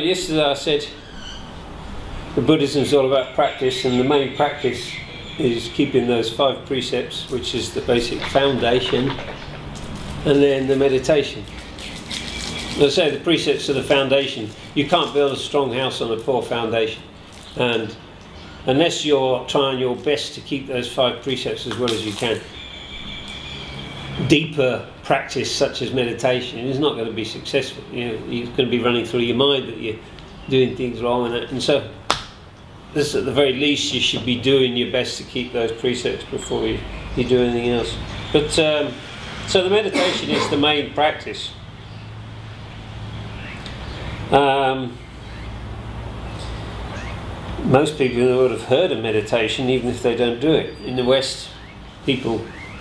yesterday I said the Buddhism is all about practice, and the main practice is keeping those 5 precepts, which is the basic foundation, and then the meditation. As I say, the precepts are the foundation. You can't build a strong house on a poor foundation, and unless you're trying your best to keep those 5 precepts as well as you can, deeper practice such as meditation is not going to be successful. You know, you're going to be running through your mind that you're doing things wrong, and so this, at the very least, you should be doing your best to keep those precepts before you do anything else. But so the meditation is the main practice. Most people in the world have heard of meditation, even if they don't do it. In the West,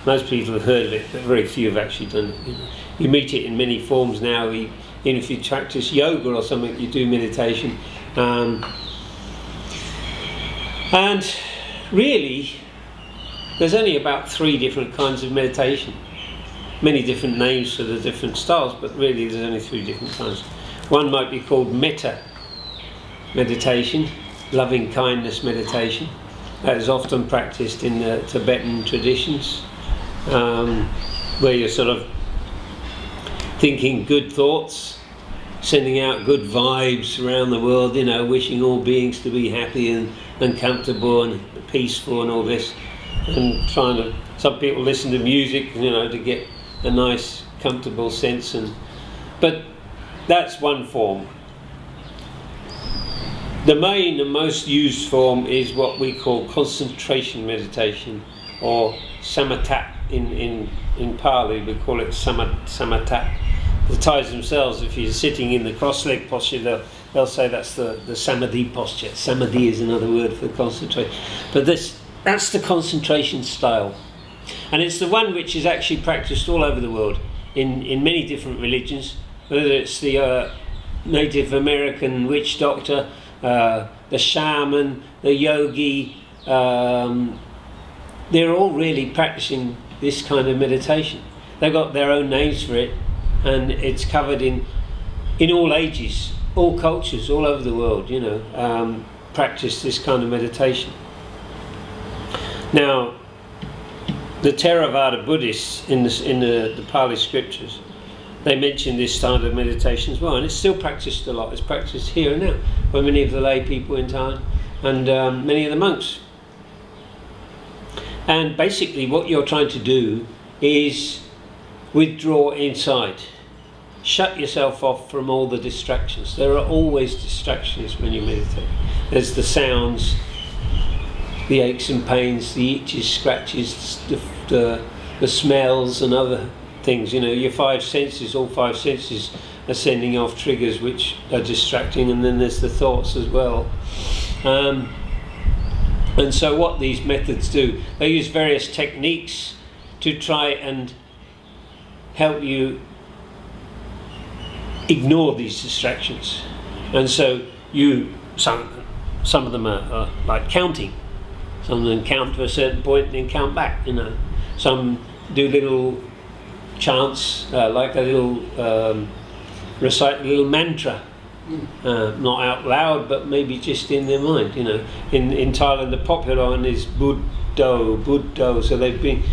most people have heard of it, but very few have actually done it. You meet it in many forms now. Even if you practice yoga or something, you do meditation. And really, there's only about 3 different kinds of meditation. Many different names for the different styles, but really there's only 3 different kinds. One might be called metta meditation, loving kindness meditation. That is often practiced in the Tibetan traditions, where you're sort of thinking good thoughts, sending out good vibes around the world, you know, wishing all beings to be happy and comfortable and peaceful and all this, and trying to, some people listen to music, you know, to get a nice comfortable sense, but that's one form. The main and most used form is what we call concentration meditation, or samatha in Pali. We call it samatha. The Thais themselves, if you're sitting in the cross-leg posture, they'll say that's the samadhi posture. Samadhi is another word for concentration. But that's the concentration style. And it's the one which is actually practiced all over the world in many different religions, whether it's the Native American witch doctor, the shaman, the yogi, they're all really practicing this kind of meditation. They've got their own names for it, and it's covered in all ages, all cultures, all over the world, you know, practice this kind of meditation. Now, the Theravada Buddhists in the Pali scriptures, they mention this kind of meditation as well, and it's still practiced a lot. It's practiced here and now by many of the lay people in Thailand and many of the monks. And basically what you're trying to do is withdraw inside. Shut yourself off from all the distractions. There are always distractions when you meditate. There's the sounds, the aches and pains, the itches, scratches, the smells and other things. You know, your 5 senses, all 5 senses are sending off triggers which are distracting, and then there's the thoughts as well. And so what these methods do, they use various techniques to try and help you ignore these distractions. And so some of them are like counting. Some of them count to a certain point and then count back, you know. Some do little chants, like a little, recite a little mantra, not out loud, but maybe just in their mind, you know. In Thailand, the popular one is Buddho, Buddho. So they think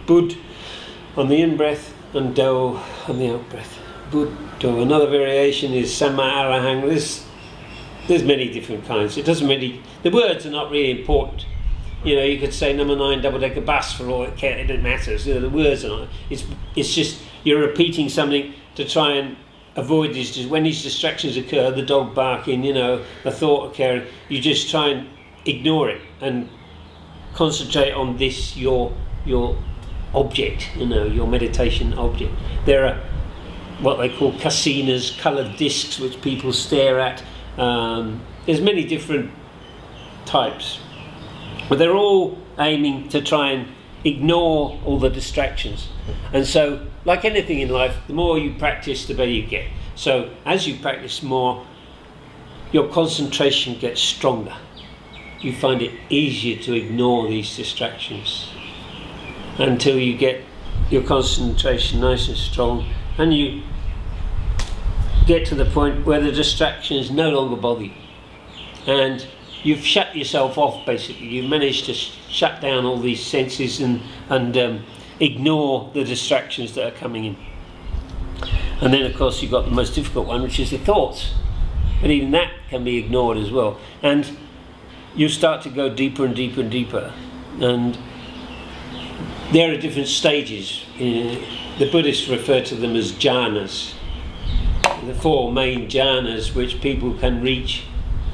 Bud on the in-breath and Do on the out-breath. Buddho. Another variation is Sama Arahang. There's many different kinds. It doesn't really, the words are not really important. You know, you could say number 9 double-decker bus for all it matters. You know, the words are not. It's just you're repeating something to try and avoid these. When these distractions occur, the dog barking, you know, a thought occurring, you just try and ignore it and concentrate on this, your object, you know, your meditation object. There are what they call kasinas, coloured discs, which people stare at. There's many different types, but they're all aiming to try and ignore all the distractions. And so, like anything in life, the more you practice, the better you get. So as you practice more, your concentration gets stronger. You find it easier to ignore these distractions until you get your concentration nice and strong, and you get to the point where the distractions no longer bother you, and you've shut yourself off. Basically, you've managed to shut down all these senses and ignore the distractions that are coming in. And then, of course, you've got the most difficult one, which is the thoughts. But even that can be ignored as well. And you start to go deeper and deeper and deeper. And there are different stages. The Buddhists refer to them as jhanas. The 4 main jhanas which people can reach,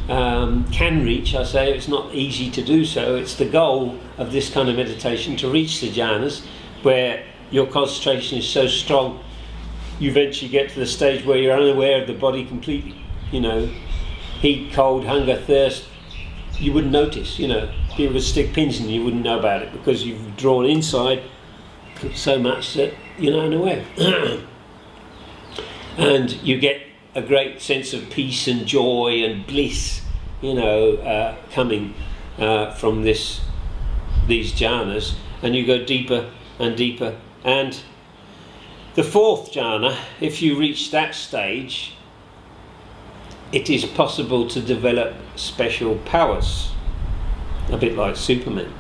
I say. It's not easy to do so. It's the goal of this kind of meditation, to reach the jhanas, where your concentration is so strong you eventually get to the stage where you're unaware of the body completely. You know, heat, cold, hunger, thirst, you wouldn't notice. You know, people would stick pins in you, wouldn't know about it, because you've drawn inside so much that you're unaware. And you get a great sense of peace and joy and bliss, you know, coming from these jhanas, and you go deeper and deeper. And the 4th jhana, if you reach that stage, it is possible to develop special powers, a bit like Superman.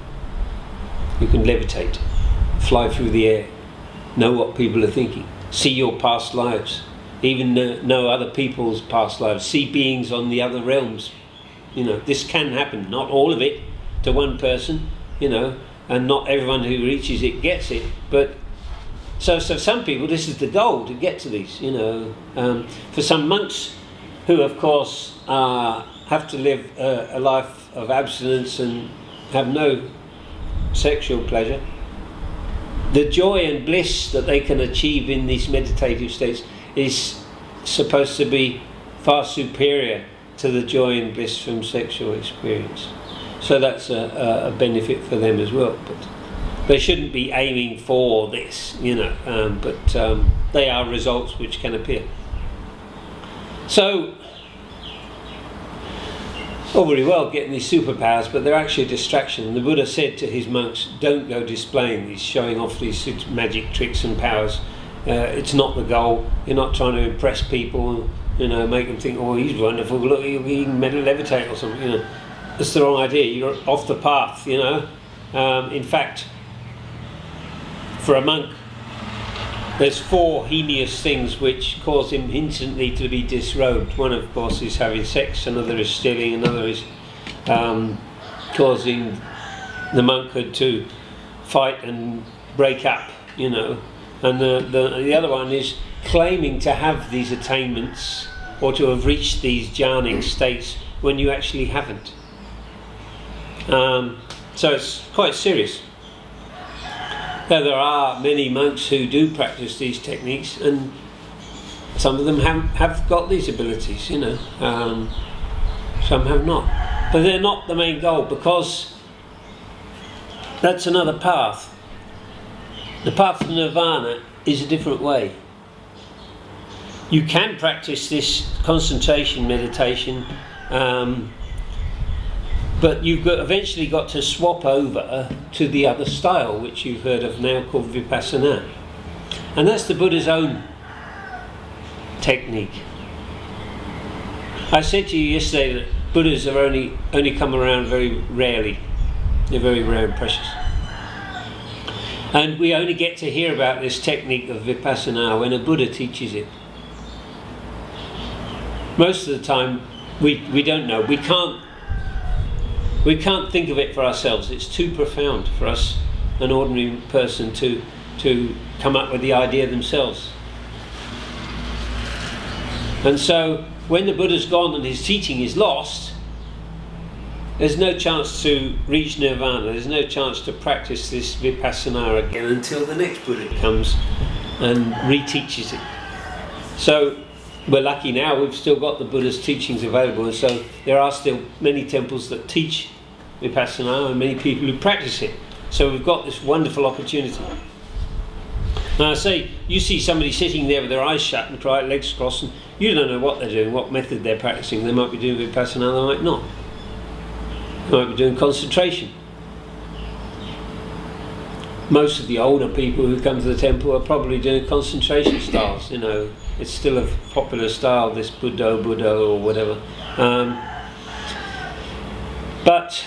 You can levitate, fly through the air, know what people are thinking, see your past lives, even know other people's past lives, see beings on the other realms. You know, this can happen, not all of it to one person, you know, and not everyone who reaches it gets it, but so some people, this is the goal, to get to these, you know. For some monks, who of course have to live a life of abstinence and have no sexual pleasure, the joy and bliss that they can achieve in these meditative states is supposed to be far superior to the joy and bliss from sexual experience. So that's a benefit for them as well. But they shouldn't be aiming for this, you know, but they are results which can appear. So, all very well getting these superpowers, but they're actually a distraction. The Buddha said to his monks, don't go displaying these, showing off these magic tricks and powers. It's not the goal. You're not trying to impress people, you know, make them think, oh, he's wonderful, look, he can levitate or something, you know. That's the wrong idea. You're off the path, you know. In fact, for a monk, there's 4 heinous things which cause him instantly to be disrobed. One, of course, is having sex, another is stealing, another is causing the monkhood to fight and break up, you know. And the other one is claiming to have these attainments or to have reached these jhanic states when you actually haven't. So it's quite serious. Now, there are many monks who do practice these techniques, and some of them have got these abilities, you know. Some have not. But they're not the main goal, because that's another path. The path to nirvana is a different way. You can practice this concentration meditation, but you've eventually got to swap over to the other style, which you've heard of now, called vipassana. And that's the Buddha's own technique. I said to you yesterday that Buddhas have only come around very rarely. They're very rare and precious. And we only get to hear about this technique of vipassana when a Buddha teaches it. Most of the time we don't know. We can't think of it for ourselves. It's too profound for us, an ordinary person, to come up with the idea themselves. And so when the Buddha's gone and his teaching is lost, there's no chance to reach nirvana. There's no chance to practice this vipassana again until the next Buddha comes and reteaches it. So we're lucky now, we've still got the Buddha's teachings available, and so there are still many temples that teach vipassana and many people who practice it. So we've got this wonderful opportunity. Now I say, you see somebody sitting there with their eyes shut and legs crossed, and you don't know what they're doing, what method they're practicing. They might be doing vipassana, they might not. They might be doing concentration. most of the older people who come to the temple are probably doing concentration styles. You know, it's still a popular style, this Buddho or whatever. But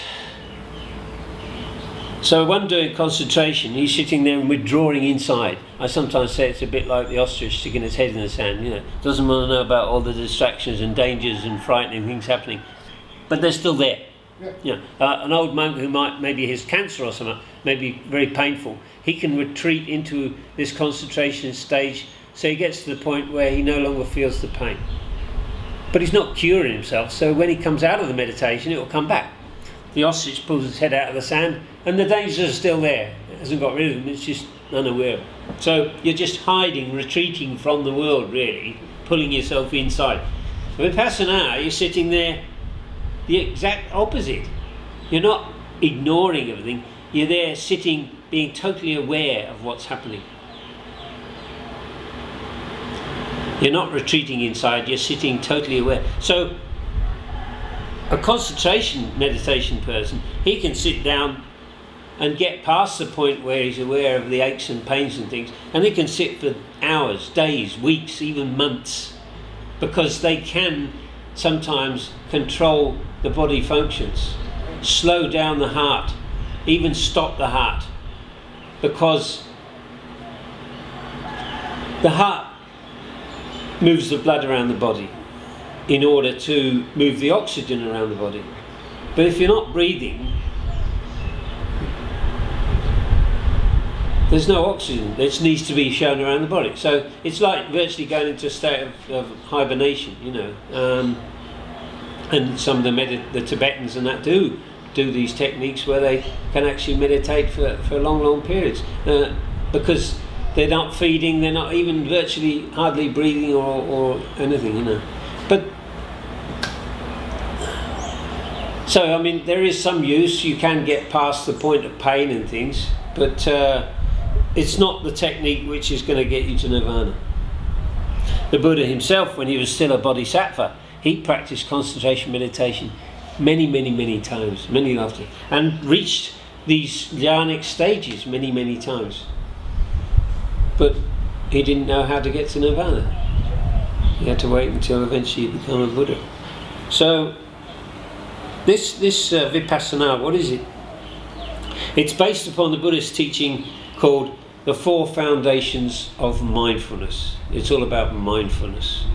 so one doing concentration, he's sitting there and withdrawing inside. I sometimes say it's a bit like the ostrich sticking its head in the sand. You know, doesn't want to know about all the distractions and dangers and frightening things happening, but they're still there. Yeah. You know, an old monk who maybe has cancer or something, maybe very painful, he can retreat into this concentration stage, so he gets to the point where he no longer feels the pain. But he's not curing himself, so when he comes out of the meditation, it will come back. The ostrich pulls its head out of the sand, and the dangers are still there. It hasn't got rid of them, it's just unaware. So you're just hiding, retreating from the world, really, pulling yourself inside. With Vipassana, you're sitting there the exact opposite. You're not ignoring everything, you're there sitting, being totally aware of what's happening. You're not retreating inside, you're sitting totally aware. So a concentration meditation person, he can sit down and get past the point where he's aware of the aches and pains and things, and he can sit for hours, days, weeks, even months, because they can sometimes control the body functions, slow down the heart, even stop the heart, because the heart moves the blood around the body in order to move the oxygen around the body. But if you're not breathing, there's no oxygen that needs to be shown around the body. So it's like virtually going into a state of hibernation, you know. And some of the Tibetans and that do these techniques where they can actually meditate for long periods, because they're not feeding, they're not even virtually hardly breathing or anything, you know. But so I mean, there is some use. You can get past the point of pain and things, but it's not the technique which is going to get you to nirvana. The Buddha himself, when he was still a bodhisattva, he practiced concentration meditation many times, many after, and reached these jhanic stages many times. But he didn't know how to get to nirvana. He had to wait until eventually he became a Buddha. So this Vipassana, what is it? It's based upon the Buddhist teaching called the 4 foundations of mindfulness. It's all about mindfulness.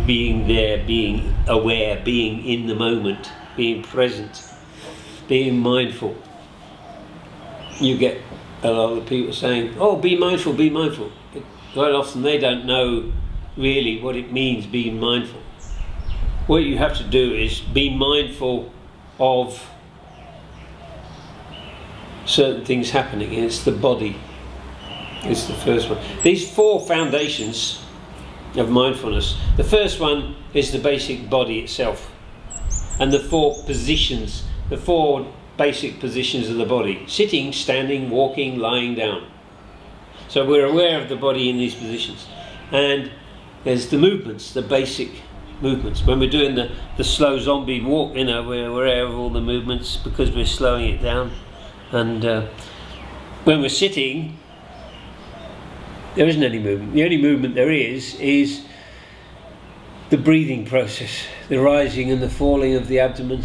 Being there, being aware, being in the moment, being present, being mindful. You get a lot of people saying, oh, be mindful, be mindful. Quite often they don't know really what it means, being mindful. What you have to do is be mindful of certain things happening. It's the body. It's the first one. These 4 foundations of mindfulness. The first one is the basic body itself, and the 4 positions, the 4 basic positions of the body: sitting, standing, walking, lying down. So we're aware of the body in these positions. And there's the movements, the basic movements. When we're doing the slow zombie walk, you know, we're aware of all the movements because we're slowing it down. And when we're sitting, there isn't any movement. The only movement there is the breathing process, the rising and the falling of the abdomen,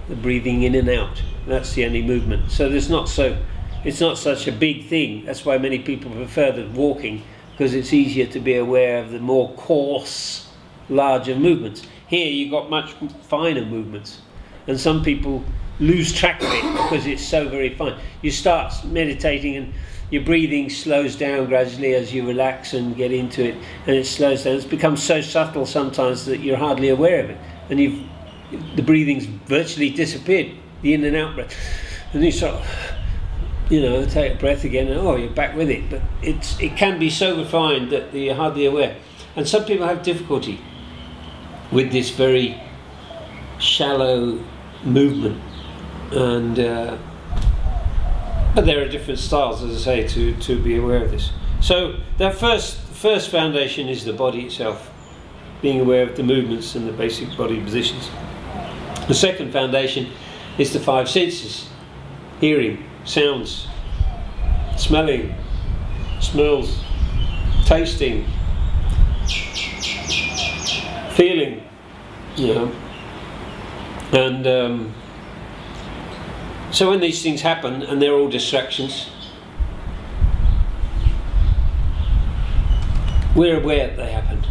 the breathing in and out. That's the only movement. So it's not such a big thing. That's why many people prefer the walking, because it's easier to be aware of the more coarse, larger movements. Here you've got much finer movements, and some people lose track of it because it's so very fine. You start meditating and your breathing slows down gradually as you relax and get into it, and it slows down. It's become so subtle sometimes that you're hardly aware of it, and the breathing's virtually disappeared, the in and out breath, and you sort of, you know, take a breath again, and oh, you're back with it. But it can be so refined that you're hardly aware, and some people have difficulty with this very shallow movement, and but there are different styles, as I say, to be aware of this. So that first foundation is the body itself, being aware of the movements and the basic body positions. The second foundation is the 5 senses: hearing, sounds, smelling, smells, tasting, feeling, you know. And so when these things happen, and they're all distractions, we're aware that they happened.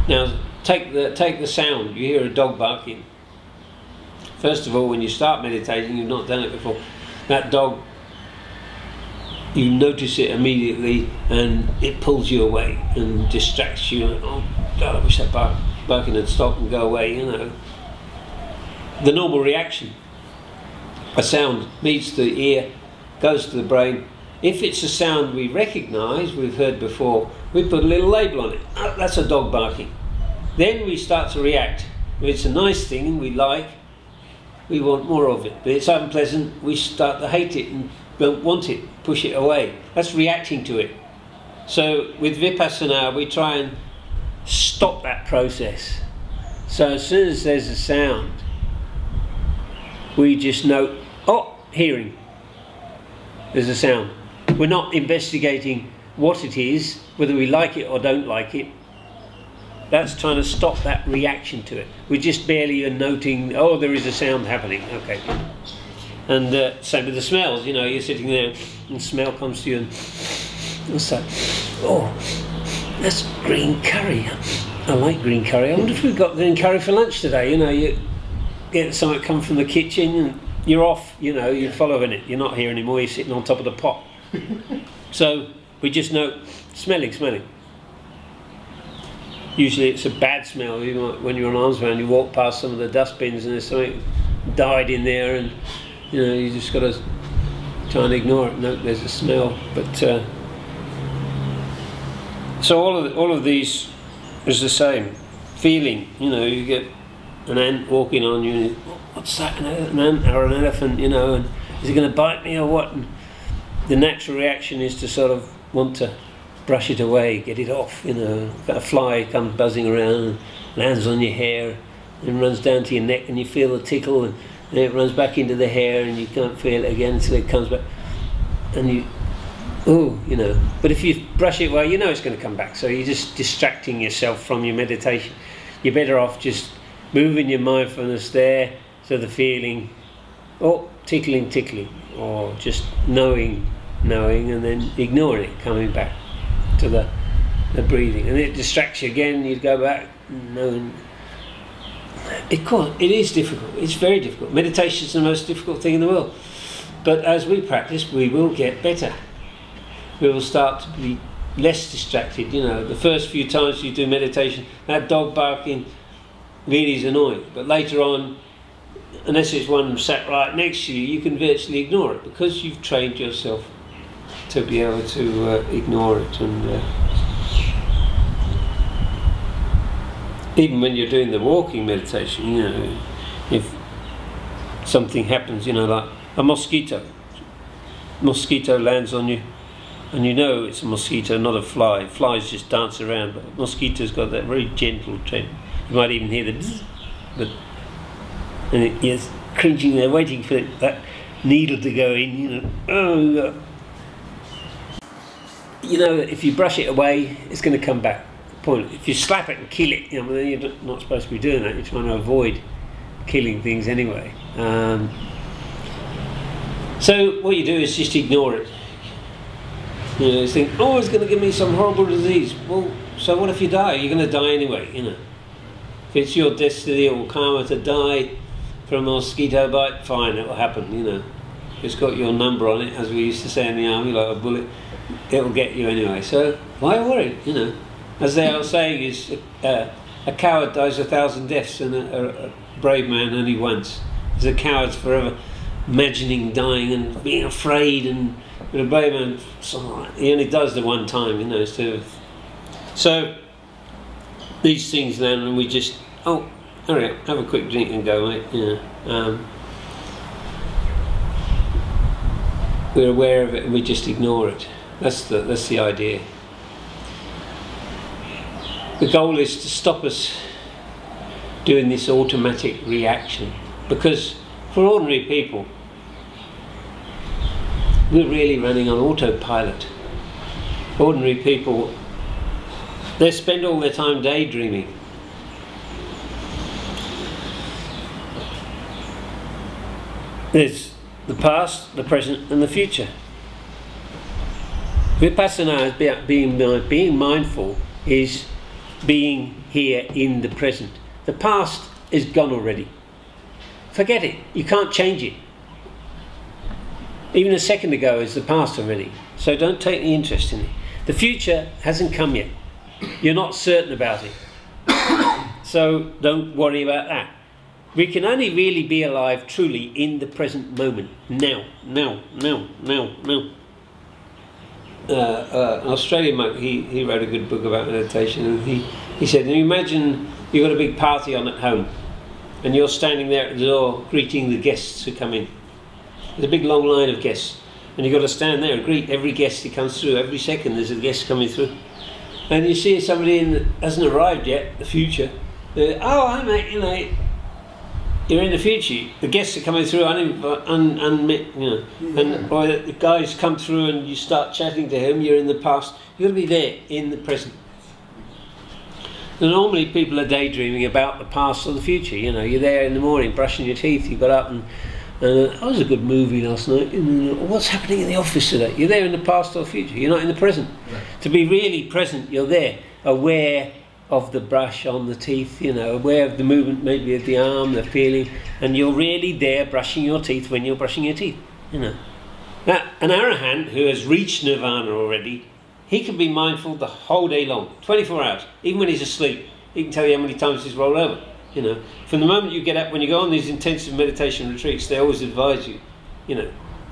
Now, take the sound. You hear a dog barking. First of all, when you start meditating, you've not done it before, that dog, you notice it immediately, and it pulls you away and distracts you. And, oh God, I wish that barking had stopped and go away. You know, the normal reaction. A sound meets the ear, goes to the brain. If it's a sound we recognise, we've heard before, we put a little label on it. Oh, that's a dog barking. Then we start to react. If it's a nice thing we like, we want more of it. But it's unpleasant, we start to hate it and don't want it, push it away. That's reacting to it. So with Vipassana, we try and stop that process. So as soon as there's a sound, we just note, oh, hearing. There's a sound. We're not investigating what it is, whether we like it or don't like it. That's trying to stop that reaction to it. We just barely are noting, oh, there is a sound happening. Okay. And same with the smells. You know, you're sitting there and smell comes to you and what's that? Oh, that's green curry. I like green curry. I wonder if we've got green curry for lunch today. You know, you get something come from the kitchen and you're off, you know, you're following it. You're not here anymore, you're sitting on top of the pot. So we just know smelling. Usually it's a bad smell. You know, when you're on arms round, you walk past some of the dustbins and there's something died in there, and you know, you just got to try and ignore it. No, there's a smell. But so all of these is the same. Feeling, you know, you get an ant walking on you, and what's that, an ant or an elephant, you know, and is it going to bite me or what? And the natural reaction is to sort of want to brush it away, get it off, you know. A fly comes buzzing around and lands on your hair and runs down to your neck and you feel the tickle, and then it runs back into the hair and you can't feel it again until it comes back and you, oh, you know. But if you brush it away, you know it's going to come back, so you're just distracting yourself from your meditation. You're better off just moving your mindfulness there, so the feeling, oh, tickling, or just knowing, and then ignoring it, coming back to the breathing, and it distracts you again. You go back, knowing. It is difficult. It's very difficult. Meditation is the most difficult thing in the world. But as we practice, we will get better. We will start to be less distracted. You know, the first few times you do meditation, that dog barking really is annoying. But later on, unless it's one sat right next to you, you can virtually ignore it because you've trained yourself to be able to ignore it. And even when you're doing the walking meditation, you know, if something happens, you know, like a mosquito lands on you, and you know it's a mosquito, not a fly. Flies just dance around, but a mosquito's got that very gentle trend. You might even hear the bzz, but and it is cringing there, waiting for that needle to go in. You know, oh. You know, if you brush it away, it's going to come back. Point. If you slap it and kill it, you know, then you're not supposed to be doing that. You're trying to avoid killing things anyway. So what you do is just ignore it. You know, you think, oh, it's going to give me some horrible disease. Well, so what if you die? You're going to die anyway, you know. If it's your destiny or karma to die from a mosquito bite, fine, it will happen, you know. It's got your number on it, as we used to say in the army, like a bullet. It'll get you anyway. So why worry, you know. As they are saying, is a coward dies 1,000 deaths and a brave man only once. There's a coward's forever imagining dying and being afraid, and a brave man, he only does the one time, you know. So these things then, and we just, oh, hurry up, have a quick drink and go, mate. You know, we're aware of it and we just ignore it. That's the idea. The goal is to stop us doing this automatic reaction, because for ordinary people, We're really running on autopilot. Ordinary people, they spend all their time daydreaming. There's the past, the present and the future. Vipassana is being mindful, is being here in the present. The past is gone already. Forget it. You can't change it. Even a second ago is the past already. So don't take any interest in it. The future hasn't come yet. You're not certain about it. So don't worry about that. We can only really be alive truly in the present moment. Now. An Australian monk, he wrote a good book about meditation, and he said, imagine you've got a big party on at home and you're standing there at the door greeting the guests who come in. There's a big long line of guests and you've got to stand there and greet every guest who comes through. Every second there's a guest coming through, and you see somebody that hasn't arrived yet, the future. Oh, hi mate, you're in the future. The guests are coming through unmet, and or the guys come through and you start chatting to him. You're in the past. You've got to be there in the present. And normally people are daydreaming about the past or the future. You're there in the morning brushing your teeth. You got up and that was a good movie last night. What's happening in the office today? You're there in the past or future. You're not in the present. Yeah. To be really present, you're there, aware of the brush on the teeth, aware of the movement maybe of the arm, the feeling, and you're really there brushing your teeth when you're brushing your teeth. Now, an arahant who has reached nirvana already, he can be mindful the whole day long, 24 hours, even when he's asleep. He can tell you how many times he's rolled over. From the moment you get up, when you go on these intensive meditation retreats, they always advise you,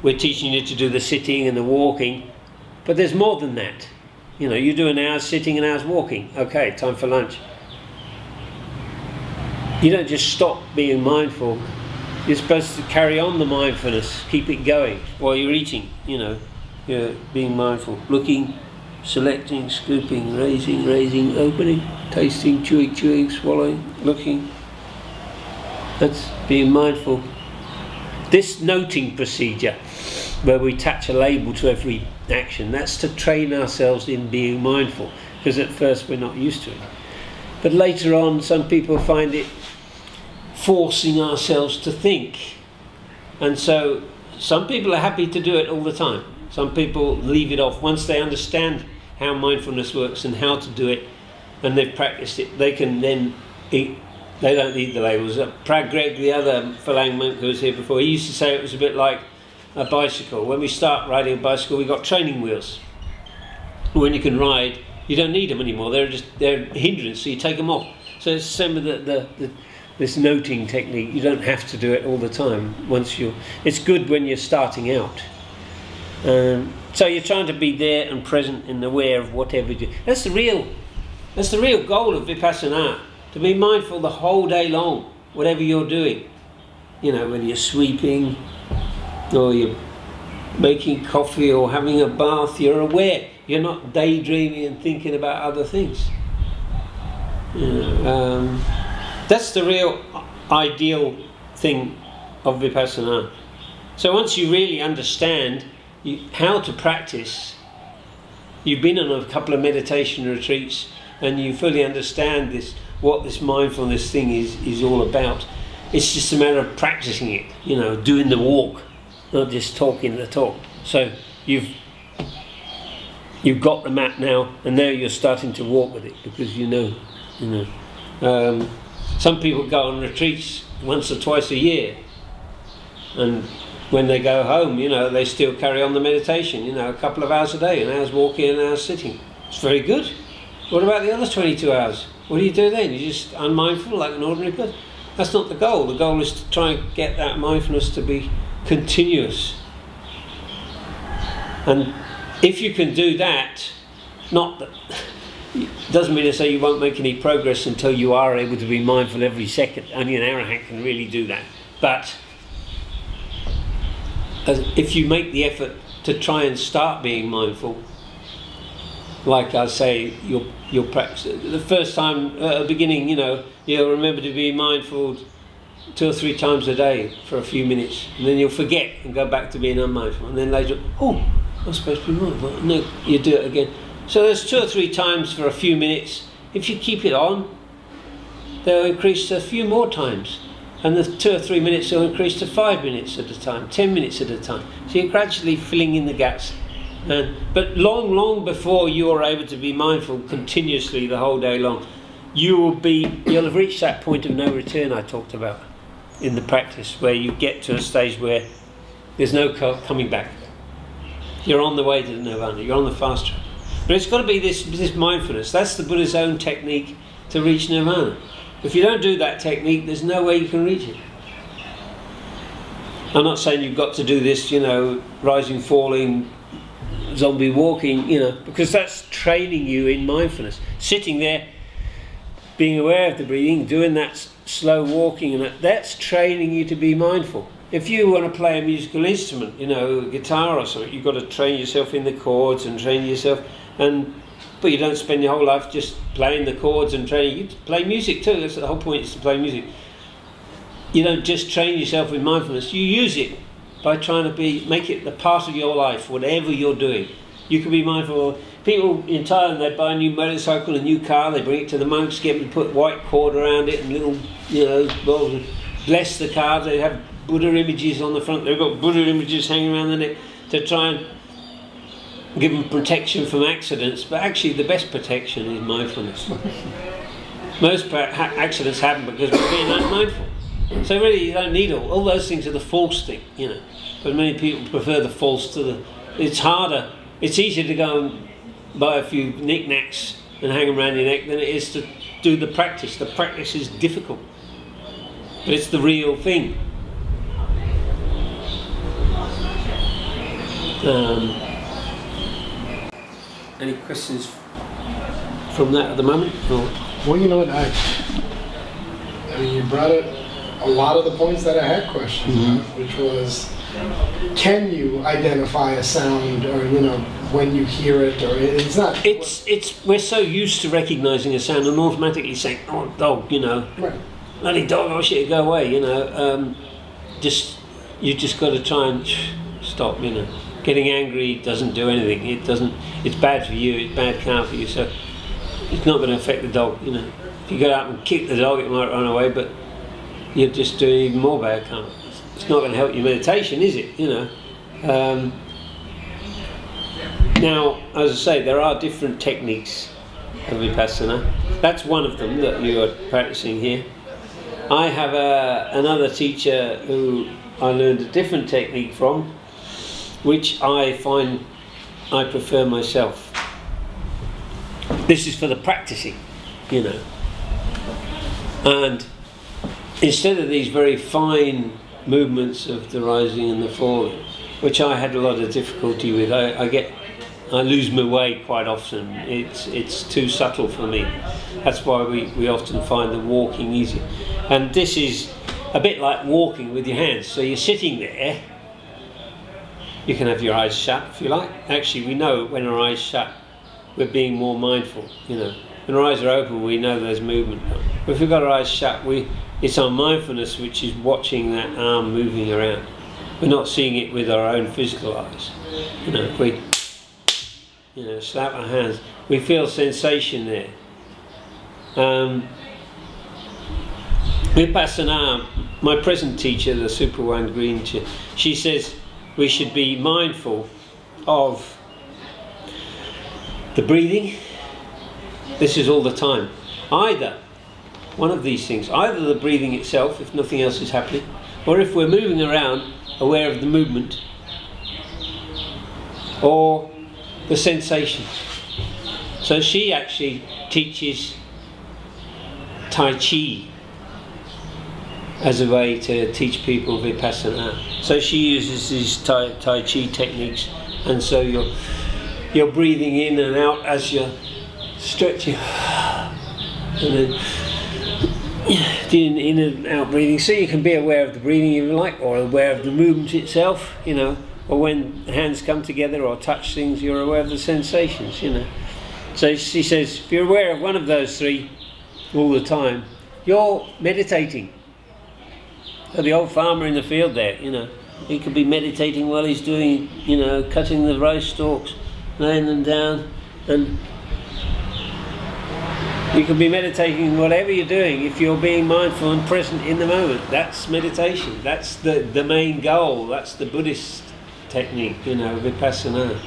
we're teaching you to do the sitting and the walking, but there's more than that. You do an hour's sitting, an hour's walking. Okay, time for lunch. You don't just stop being mindful. You're supposed to carry on the mindfulness, keep it going while you're eating. You're being mindful, looking, selecting, scooping, raising, opening, tasting, chewing, swallowing, looking. That's being mindful. This noting procedure, where we attach a label to every action, that's to train ourselves in being mindful, because at first we're not used to it. But later on, some people find it forcing ourselves to think, and so some people are happy to do it all the time. Some people leave it off. Once they understand how mindfulness works and how to do it, and they've practiced it, they can then eat. They don't need the labels. Prag Greg, the other Falang monk who was here before, he used to say it was a bit like a bicycle. When we start riding a bicycle, we've got training wheels. When you can ride, you don't need them anymore. They're a hindrance, so you take them off. So it's the same with this noting technique. You don't have to do it all the time. It's good when you're starting out. So you're trying to be there and present and aware of whatever you do. That's the real goal of Vipassana. To be mindful the whole day long, whatever you're doing. Whether you're sweeping, or you're making coffee or having a bath, you're aware. You're not daydreaming and thinking about other things. That's the real ideal thing of Vipassana. So once you really understand how to practice, you've been on a couple of meditation retreats and you fully understand what this mindfulness thing is all about. It's just a matter of practicing it, doing the walk, not just talking the talk. So you've got the mat now, and now you're starting to walk with it because some people go on retreats once or twice a year, and when they go home, they still carry on the meditation, a couple of hours a day, an hour's walking, an hour's sitting. It's very good. What about the other 22 hours? What do you do then? You're just unmindful like an ordinary person? That's not the goal. The goal is to try and get that mindfulness to be continuous. And if you can do that, it doesn't mean to say you won't make any progress until you are able to be mindful every second. Only an arahant can really do that. But if you make the effort to try and start being mindful, like I say, you'll practice. The first time at the beginning, you'll remember to be mindful 2 or 3 times a day for a few minutes, and then you'll forget and go back to being unmindful, and then later, oh, I'm supposed to be mindful. No, you do it again. So there's 2 or 3 times for a few minutes. If you keep it on, they'll increase to a few more times, and the 2 or 3 minutes will increase to 5 minutes at a time, 10 minutes at a time. So you're gradually filling in the gaps. But long before you are able to be mindful continuously the whole day long, you'll have reached that point of no return I talked about in the practice, where you get to a stage where there's no coming back. You're on the way to the nirvana, you're on the fast track. But it's got to be this mindfulness. That's the Buddha's own technique to reach nirvana. If you don't do that technique, there's no way you can reach it. I'm not saying you've got to do this, rising, falling, zombie walking, because that's training you in mindfulness. Sitting there, being aware of the breathing, doing that slow walking, and that's training you to be mindful. If you want to play a musical instrument, guitar or something, you've got to train yourself in the chords and train yourself, but you don't spend your whole life just playing the chords and training. You play music too. That's the whole point, is to play music. You don't just train yourself in mindfulness. You use it by trying to make it the part of your life, whatever you're doing. You can be mindful. People in Thailand, they buy a new motorcycle, a new car, they bring it to the monks, get them to put white cord around it and little, balls, bless the car. They have Buddha images on the front. They've got Buddha images hanging around the neck to try and give them protection from accidents. But actually, the best protection is mindfulness. Most accidents happen because we're being unmindful. So really, you don't need all those things are the false thing, But many people prefer the false to the. It's harder. It's easier to go and buy a few knickknacks and hang them around your neck than it is to do the practice. The practice is difficult, but it's the real thing. Any questions from that at the moment? Or? Well, you know what, I mean, you brought up a lot of the points that I had questions on, which was, can you identify a sound, or when you hear it, or it's not. We're so used to recognizing a sound and automatically saying, "Oh, dog," right. Bloody dog, I wish it'd go away, you just got to try and stop, Getting angry doesn't do anything. It doesn't. It's bad for you. It's bad karma for you. So it's not going to affect the dog. If you go out and kick the dog, it might run away, but you're just doing even more bad karma. It's not going to help your meditation, is it? Now, as I say, there are different techniques of vipassana. That's one of them that you are practicing here. I have another teacher who I learned a different technique from, which I find I prefer myself. This is for the practicing, And instead of these very fine movements of the rising and the falling, which I had a lot of difficulty with, I lose my way quite often. It's too subtle for me. That's why we often find the walking easy. And this is a bit like walking with your hands. So you're sitting there. You can have your eyes shut if you like. Actually, we know when our eyes shut, we're being more mindful. When our eyes are open, we know there's movement. But if we've got our eyes shut, it's our mindfulness which is watching that arm moving around. We're not seeing it with our own physical eyes. If we slap our hands, we feel sensation there. Vipassana, my present teacher, the Super One Green, she says we should be mindful of the breathing. This is all the time. Either one of these things, either the breathing itself, if nothing else is happening, or if we're moving around, aware of the movement, or the sensation. So she actually teaches Tai Chi as a way to teach people Vipassana. So she uses these Tai Chi techniques, and so you're breathing in and out as you're stretching, and then doing in and out breathing. So you can be aware of the breathing if you like, or aware of the movement itself, or when hands come together or touch things, you're aware of the sensations, So she says, if you're aware of one of those three all the time, you're meditating. the old farmer in the field there, you know, he could be meditating while he's doing, you know, cutting the rice stalks, laying them down, and you could be meditating whatever you're doing if you're being mindful and present in the moment. That's meditation. That's the main goal. That's the Buddhist technique, you know, vipassana.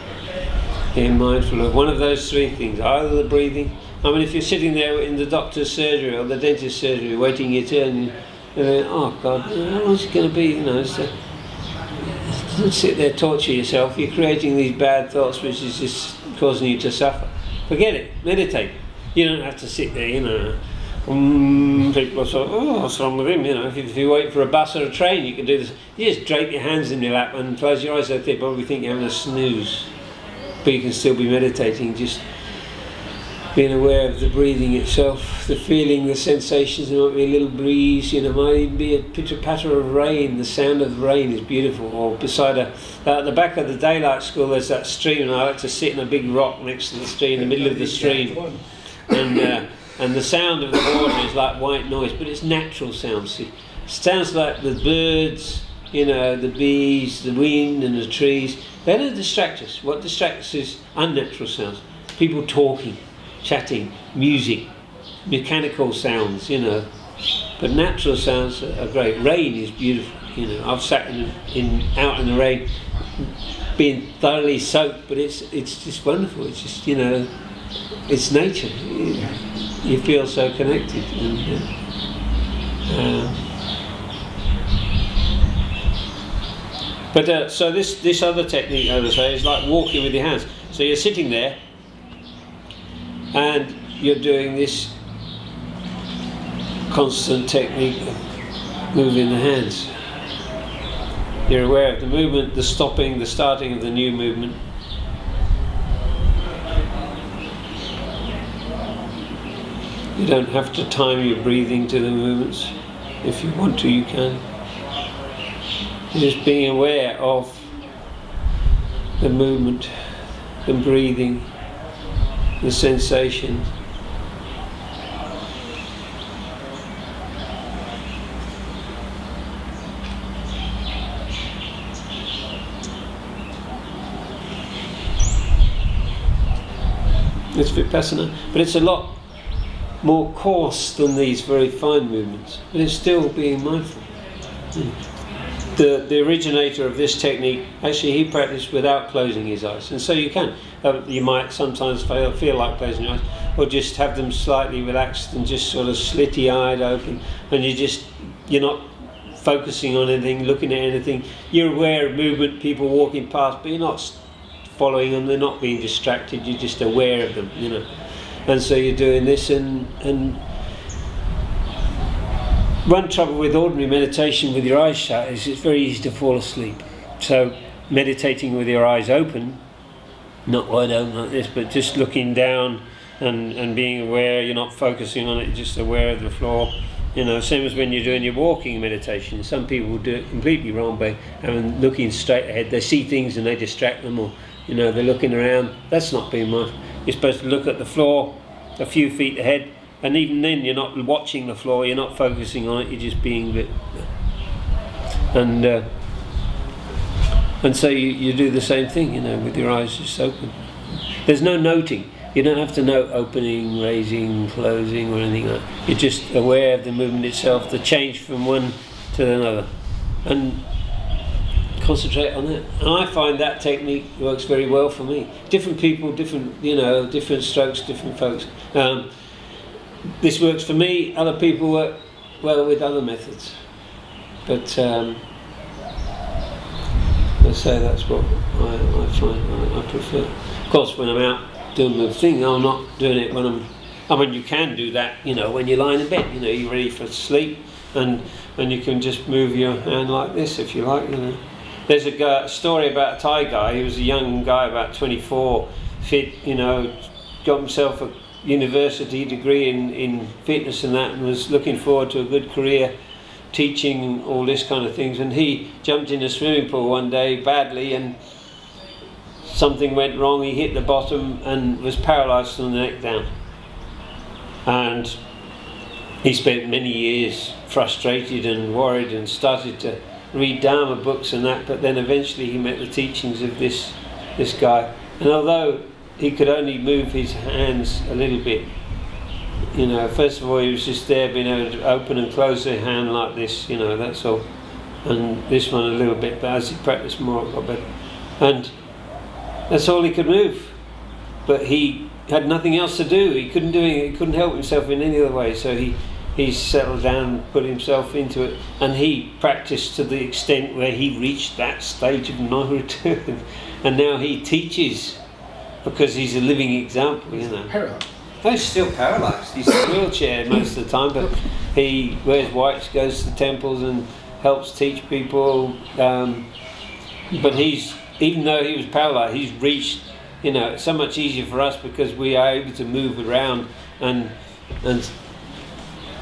Being mindful of one of those three things, either the breathing. I mean, if you're sitting there in the doctor's surgery or the dentist's surgery waiting your turn, you're going, oh God, how long is it going to be, you know, so don't sit there, torture yourself. You're creating these bad thoughts which is just causing you to suffer. Forget it, meditate. You don't have to sit there, you know. People say, oh, what's wrong with him? You know, if you wait for a bus or a train, you can do this. You just drape your hands in your lap and close your eyes. So they probably think you're having a snooze, but you can still be meditating. Just being aware of the breathing itself, the feeling, the sensations. There might be a little breeze. You know, might even be a pitter patter of rain. The sound of the rain is beautiful. Or beside at the back of the daylight school, there's that stream, and I like to sit in a big rock next to the stream, in the middle of the stream. And the sound of the water is like white noise, but it's natural sounds. See? It sounds like the birds, you know, the bees, the wind and the trees. They don't distract us. What distracts us is unnatural sounds. People talking, chatting, music, mechanical sounds, you know. But natural sounds are great. Rain is beautiful, you know. I've sat out in the rain, being thoroughly soaked, but it's just wonderful. It's just, you know, it's nature. You feel so connected. So this other technique, I would say, is like walking with your hands. So you're sitting there, and you're doing this constant technique of moving the hands. You're aware of the movement, the stopping, the starting of the new movement. You don't have to time your breathing to the movements. If you want to, you can. You're just being aware of the movement, the breathing, the sensation. It's vipassana, but it's a lot more coarse than these very fine movements, but it's still being mindful. The originator of this technique, actually he practiced without closing his eyes, and so you can. You might sometimes feel like closing your eyes, or just have them slightly relaxed and just sort of slitty-eyed open, and you're not focusing on anything, looking at anything. You're aware of movement, people walking past, but you're not following them, they're not being distracted, you're just aware of them, you know. And so you're doing this, and one trouble with ordinary meditation with your eyes shut is it's very easy to fall asleep. So meditating with your eyes open, not wide open like this, but just looking down and being aware, you're not focusing on it, you're just aware of the floor. You know, same as when you're doing your walking meditation. Some people do it completely wrong by looking straight ahead. They see things and they distract them, or you know, they're looking around. That's not being mindful. You're supposed to look at the floor a few feet ahead, and even then you're not watching the floor, you're not focusing on it, you're just being a bit. And so you do the same thing, you know, with your eyes just open. There's no noting. You don't have to note opening, raising, closing, or anything like that. You're just aware of the movement itself, the change from one to another, and concentrate on it. And I find that technique works very well for me. Different people, different, you know, different strokes, different folks. This works for me. Other people work well with other methods. But let's say that's what I find I prefer. Of course, when I'm out doing the thing, I'm not doing it when I mean, you can do that, you know, when you're lying in bed, you know, you're ready for sleep, and you can just move your hand like this if you like, you know. There's a story about a Thai guy. He was a young guy, about 24, fit, you know, got himself a university degree in fitness and that, and was looking forward to a good career teaching all this kind of things. And he jumped in a swimming pool one day badly, and something went wrong. He hit the bottom and was paralysed from the neck down. And he spent many years frustrated and worried and started to read Dharma books and that, but then eventually he met the teachings of this guy. And although he could only move his hands a little bit, you know, first of all he was just there being able to open and close their hand like this, you know, that's all. And this one a little bit, but as he practiced more it got better. And that's all he could move. But he had nothing else to do. He couldn't do anything, he couldn't help himself in any other way. So he settled down, put himself into it, and he practiced to the extent where he reached that stage of no return. And now he teaches because he's a living example, you know. Paralyzed. He's still paralysed. He's in a wheelchair most of the time, but he wears whites, goes to temples and helps teach people. But even though he was paralysed, he's reached, you know, it's so much easier for us because we are able to move around, and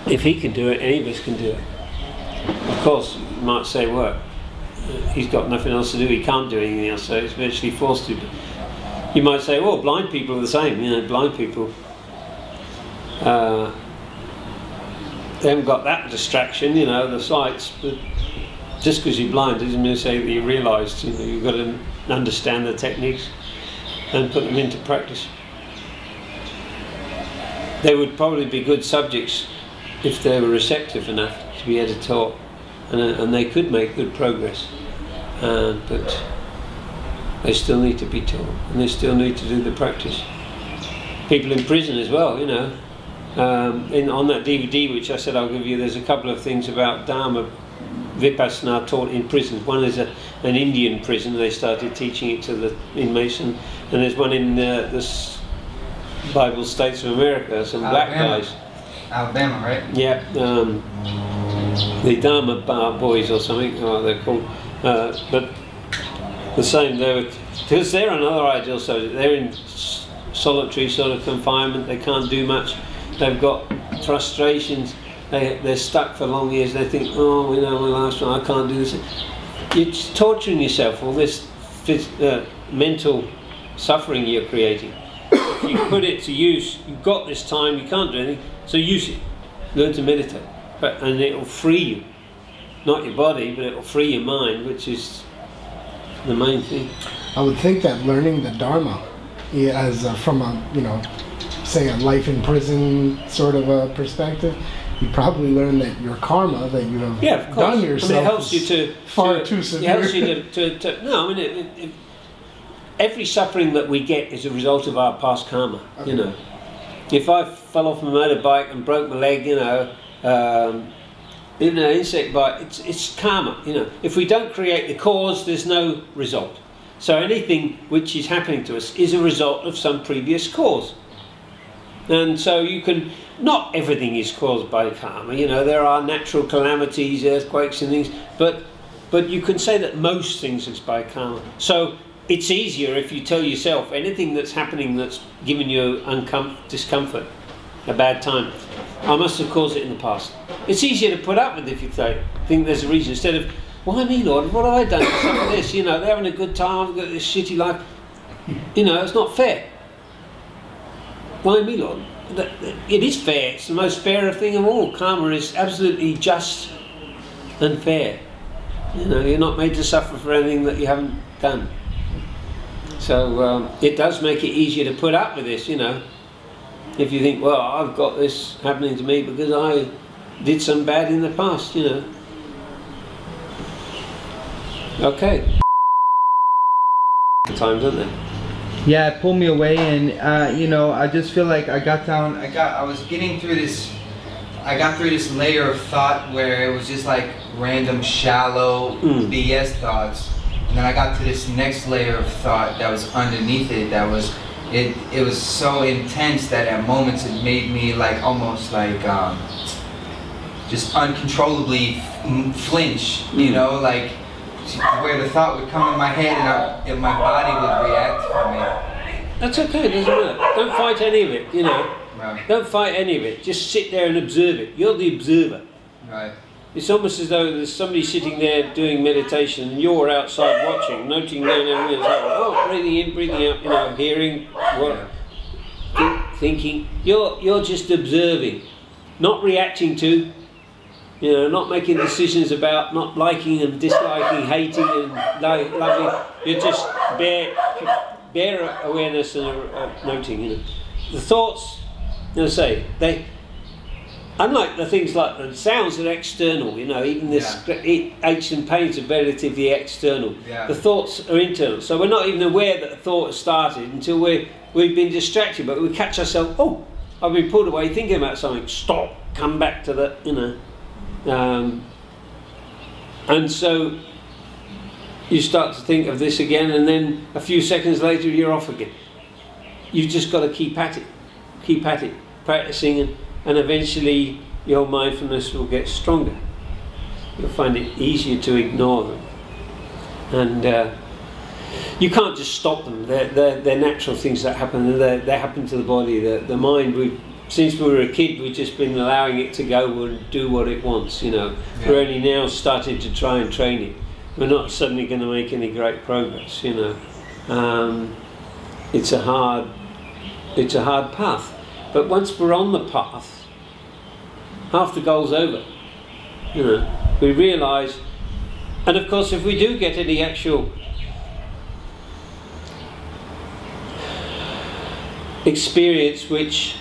if he can do it, any of us can do it. Of course, you might say, well, he's got nothing else to do, he can't do anything else, so he's virtually forced to. But you might say, well, blind people are the same, you know, blind people. They haven't got that distraction, you know, the sights, but just because you're blind doesn't mean to say that you realised, you know, you've got to understand the techniques and put them into practice. They would probably be good subjects if they were receptive enough to be able to talk, and they could make good progress, but they still need to be taught, and they still need to do the practice. People in prison as well, you know. On that DVD which I said I'll give you, there's a couple of things about Dharma Vipassana taught in prisons. One is an Indian prison, they started teaching it to the inmates, and there's one in the Bible States of America, some black guys. Alabama, right? Yeah, the Dharma Bar Boys or something, they're called. But the same, because they're another ideal, so they're in solitary sort of confinement, they can't do much. They've got frustrations, they're stuck for long years, they think, oh, you know, my last one, I can't do this. You're torturing yourself, all this mental suffering you're creating. If you put it to use, you've got this time, you can't do anything, so use it. Learn to meditate, and it'll free you. Not your body, but it'll free your mind, which is the main thing. I would think that learning the Dharma as from a, you know, say a life in prison sort of a perspective, you probably learn that your karma that you have done yourself, I mean, it helps you to far too severe. It helps you to no, I mean, every suffering that we get is a result of our past karma. Okay. You know, if I fell off my motorbike and broke my leg, you know, even an insect bite, it's karma. You know, if we don't create the cause, there's no result. So anything which is happening to us is a result of some previous cause. And so you can, not everything is caused by karma, you know, there are natural calamities, earthquakes and things, but you can say that most things is by karma. So it's easier if you tell yourself anything that's happening that's giving you discomfort, a bad time, I must have caused it in the past. It's easier to put up with if you think there's a reason, instead of, why me, Lord, what have I done to some of this, you know, they're having a good time, I've got this shitty life, you know, it's not fair. Why me, Lord? It is fair. It's the most fair thing of all. Karma is absolutely just and fair. You know, you're not made to suffer for anything that you haven't done. So it does make it easier to put up with this, you know. If you think, well, I've got this happening to me because I did some bad in the past, you know. Okay. Times, aren't they? Yeah, it pulled me away, and you know, I just feel like I was getting through this. I got through this layer of thought where it was just like random, shallow BS thoughts, and then I got to this next layer of thought that was underneath it. That was, it was so intense that at moments it made me like almost like just uncontrollably flinch. You know, like, where the thought would come in my head and my body would react from it. That's okay, it doesn't matter. Don't fight any of it, you know. Right. Don't fight any of it. Just sit there and observe it. You're the observer. Right. It's almost as though there's somebody sitting there doing meditation and you're outside watching, noting down everything. It's like, oh, breathing in, breathing out, you know, hearing, what, thinking. You're just observing. not reacting to, you know, not making decisions about not liking and disliking, hating and loving. You're just bare awareness and noting. You know, the thoughts. You know, say they. Unlike the things like the sounds are external, you know, even this aches and pains are relatively external. Yeah. The thoughts are internal, so we're not even aware that a thought has started until we've been distracted. But we catch ourselves. Oh, I've been pulled away thinking about something. Stop. Come back to the, you know. And so you start to think of this again, and then a few seconds later you're off again. You've just got to keep at it, practicing, and eventually your mindfulness will get stronger. You'll find it easier to ignore them. And you can't just stop them. They're natural things that happen. They happen to the body. The mind, since we were a kid, we've just been allowing it to go and do what it wants, you know. Yeah. We're only now starting to try and train it. We're not suddenly going to make any great progress, you know. It's a hard path. But once we're on the path, half the goal's over. You know, we realise, and of course if we do get any actual experience which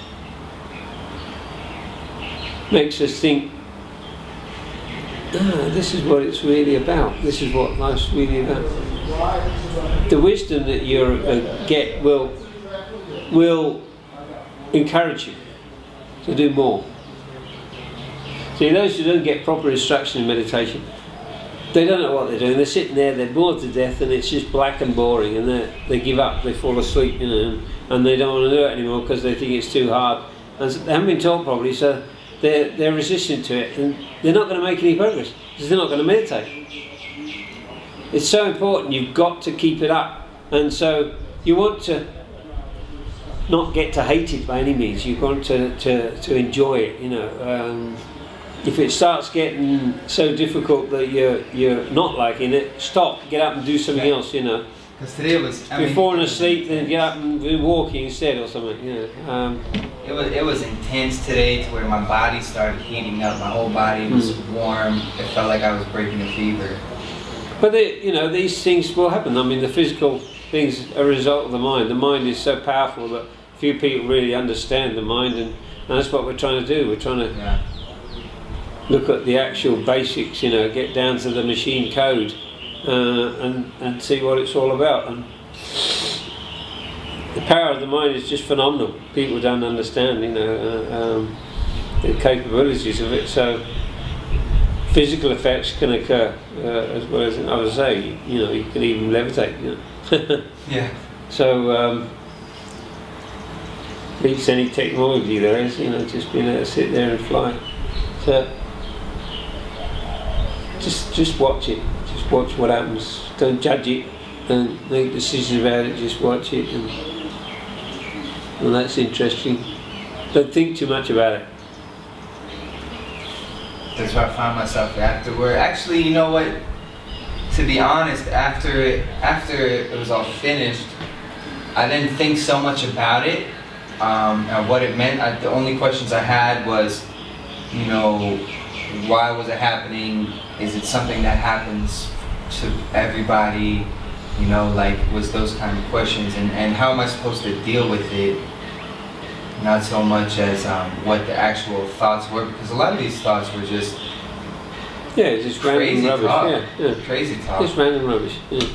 makes us think, this is what it's really about, this is what life's really about. The wisdom that you get will encourage you to do more. See, those who don't get proper instruction in meditation, they don't know what they're doing. They're sitting there, they're bored to death, and it's just black and boring, and they give up, they fall asleep, you know, and they don't want to do it anymore because they think it's too hard. And so they haven't been taught properly, so they're resistant to it, and they're not going to make any progress because they're not going to meditate. It's so important, you've got to keep it up. And so you want to not get to hate it by any means, you want to enjoy it, you know. If it starts getting so difficult that you're not liking it, stop, get up and do something else, you know. Because today was, if you're falling asleep, then get up and do walking instead or something, you know. It was intense today, to where my body started heating up. My whole body was warm. It felt like I was breaking a fever. But you know, these things will happen. I mean, the physical things are a result of the mind. The mind is so powerful that few people really understand the mind, and that's what we're trying to do. We're trying to look at the actual basics, you know, get down to the machine code, and see what it's all about. And the power of the mind is just phenomenal. People don't understand, you know, the capabilities of it. So physical effects can occur as well as, I would say, you know, you can even levitate, you know. Yeah. So beats any technology there is, you know, just being able to sit there and fly. So just watch it. Just watch what happens. Don't judge it. Don't make decisions about it. Just watch it, and that's interesting. Don't think too much about it. That's where I found myself afterward. Actually, you know what? To be honest, after it was all finished, I didn't think so much about it and what it meant. The only questions I had was, you know, why was it happening? Is it something that happens to everybody? You know, like, was those kind of questions, and how am I supposed to deal with it? Not so much as what the actual thoughts were, because a lot of these thoughts were just just random rubbish. Talk. Yeah, crazy talk. Just random rubbish. Yeah.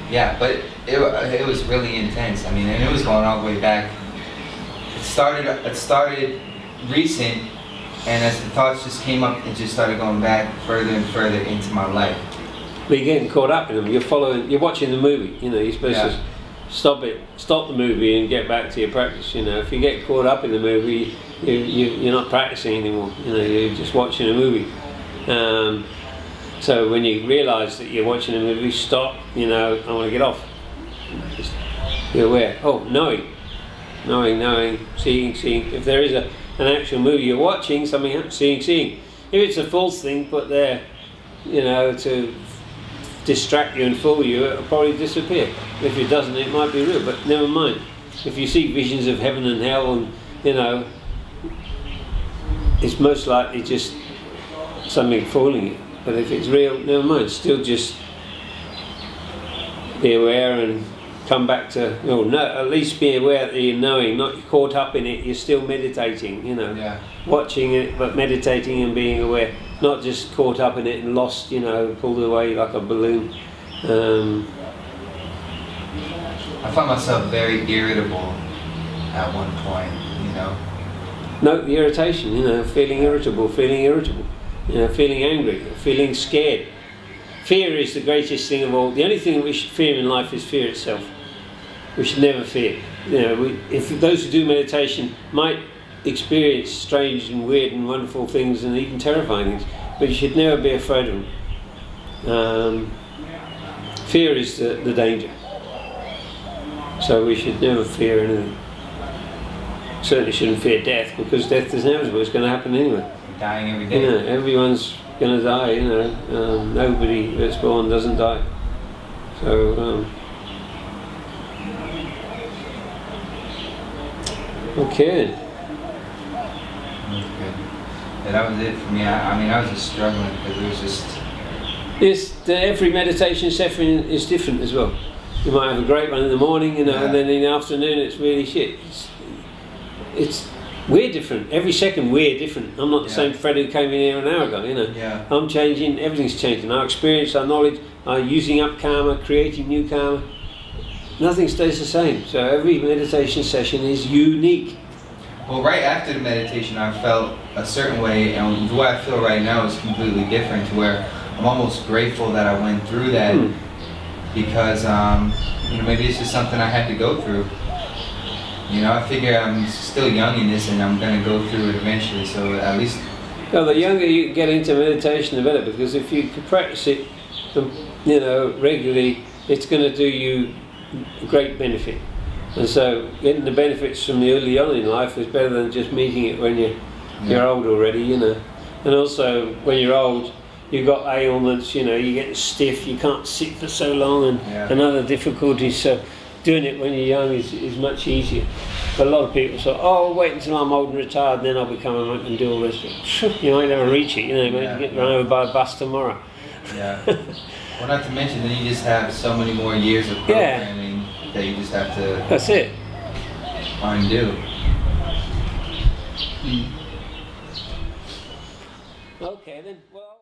Yeah, but it was really intense. I mean, and it was going all the way back. It started recent, and as the thoughts just came up, it just started going back further and further into my life. But you're getting caught up in them. You're watching the movie. You know, you're supposed to stop the movie and get back to your practice. You know, if you get caught up in the movie, you're not practicing anymore. You know, you're just watching a movie. So when you realise that you're watching a movie, stop. You know, I want to get off. Just be aware. Oh, knowing, seeing. If there is an actual movie you're watching, something happens, seeing. If it's a false thing put there, you know, to distract you and fool you, it'll probably disappear. If it doesn't, it might be real, but never mind. If you see visions of heaven and hell, and, you know, it's most likely just something fooling you. But if it's real, never mind. Still just be aware and come back to, at least be aware that you're knowing, not caught up in it. You're still meditating, watching it, but meditating and being aware, not just caught up in it and lost, pulled away like a balloon. I found myself very irritable at one point, Note the irritation, feeling irritable, feeling angry, feeling scared. Fear is the greatest thing of all. The only thing we should fear in life is fear itself. We should never fear. If those who do meditation might experience strange and weird and wonderful things and even terrifying things, but you should never be afraid of them. Fear is the danger. So we should never fear anything. Certainly shouldn't fear death, because death is inevitable. It's going to happen anyway. We're dying every day. Everyone's going to die. Nobody that's born doesn't die. So okay. Yeah, that was it for me. I was just struggling because it was just. Every meditation session is different as well. You might have a great one in the morning, and then in the afternoon it's really shit. We're different. Every second we're different. I'm not the same Fred who came in here an hour ago, Yeah. I'm changing, everything's changing. Our experience, our knowledge, our using up karma, creating new karma. Nothing stays the same. So every meditation session is unique. Well, right after the meditation I felt a certain way, and the way I feel right now is completely different, to where I'm almost grateful that I went through that, because maybe it's just something I had to go through. I figure I'm still young in this, and I'm going to go through it eventually, so at least... Well, the younger you get into meditation, the better, because if you could practice it, regularly, it's going to do you great benefit. And so getting the benefits from the early on in life is better than just meeting it when you're old already, And also, when you're old, you've got ailments, you're getting stiff, you can't sit for so long, and other difficulties. So doing it when you're young is much easier. But a lot of people say, I'll wait until I'm old and retired, and then I'll become a monk and do all this. You might never reach it, you might get run over by a bus tomorrow. Yeah. Well, not to mention, then you just have so many more years of programming that you just have to... That's it. Undo. Okay then, well...